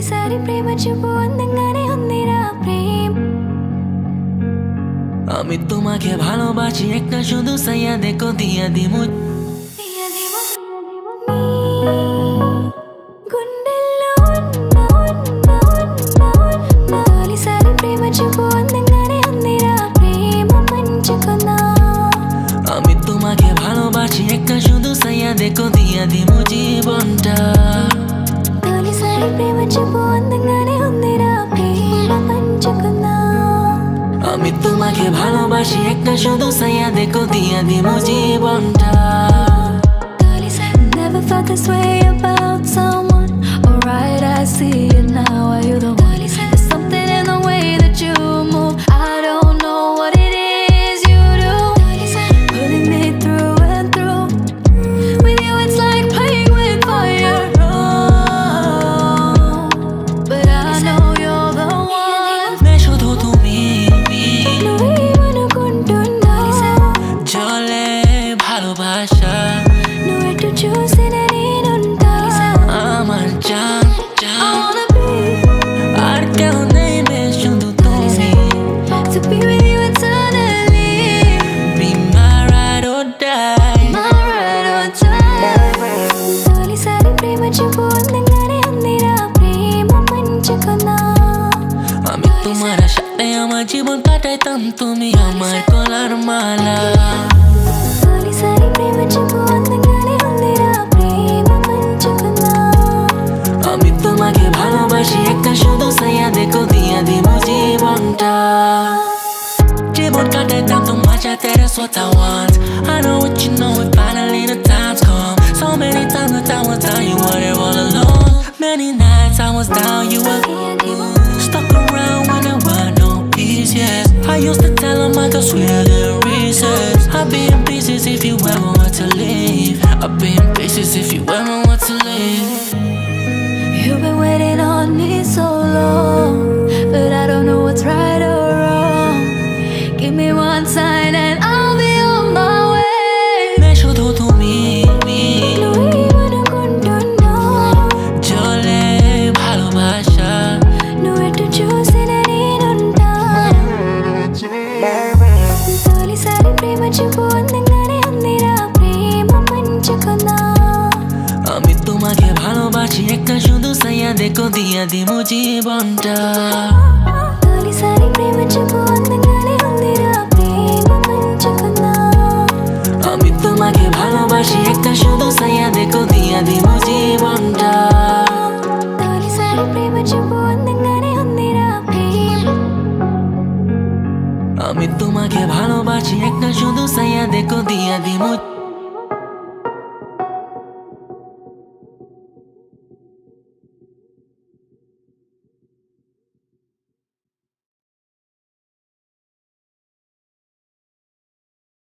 తొలిసారి ప్రేమ చూపు అందంగానే ఉందిరా ప్రేమ আমি তোমাকে ভালোবাসি একটা শুধু সাইয়া দেখো দিয়া দিমু గుండెల్లో తొలిసారి ప్రేమ చూపు అందంగానే ఉందిరా ప్రేమ పంచుకున్నా আমি তোমাকে ভালোবাসি একটা শুধু সাইয়া দেখো দিয়া দিমু জীবনটা తొలిసారి ప్రేమ చూపు అందంగానే ఉందిరా ప్రేమ పంచుకున్నా আমি তোমাকে ভালোবাসি একটা শুধু সাইয়া দেখো দিয়া দিমু জীবনটা Never felt this way about someone. Alright, I see it now. Are you the one? There's something in the way that you move. I don't know what it is you do. Pulling me through and through. With you, it's like playing with fire. Oh, but I know you're the one. 내 শুধু তুমি నువ్వేమనుకుంటున్నా জলে ভালোবাসা నువ్వెటు చూసిన నేనుంటా আমার জান I জান wanna be আর কেউ নেই বে শুধু তুমি to be with you eternally. Be my ride or die My ride or die. తొలిసారి ప్రేమ చూపు అందంగానే ఉందిరా ప్రేమ పంచుకున్నా আমি তোমার সাথে আমার জীবন কাটাইতাম তুমি আমার গলার মালা తొలిసారి ప్రేమ చూపు అందంగానే ఉందిరా ప్రేమ పంచుకున్నా আমি তোমাকে ভালোবাসি একটা শুধু সাইয়া দেখো দিয়া দিমু জীবনটা জীবন কাটাইতাম তোমার সাথে that's what I want I know what you know it finally the time's come so many times that I will tell you what it all alone many nights I was down you were stuck around when there were no peace yes I used to tell them I got sweeter than reasons I'd be in pieces if you ever want to leave I'd be in pieces if you ever want to leave You've been waiting on me so long, but I don't know what's right or wrong. Give me one sign and I'll be on my way. 내 শুধু তুমি నువ్వేమనుకుంటున్నా জলে ভালোবাসা నువ్వెటు చూసిన నేనుంటా తొలిసారి ప్రేమ చూపు అందంగానే ఉందిరా ప్రేమ పంచుకున్నా আমি তোমাকে ভালোবাসি একটা শুধু সাইয়া দেখো দিয়া দিমু জীবনটা తొలిసారి ప్రేమ చూపు అందంగానే ఉందిరా ప్రేమ పంచుకున్నా আমি তোমাকে ভালোবাসি একটা শুধু সাইয়া দেখো দিয়া দিমু জীবনটা తొలిసారి ప్రేమ చూపు అందంగానే ఉందిరా ప్రేమ আমি তোমাকে ভালোবাসি একটা শুধু সাইয়া দেখো দিয়া দিমু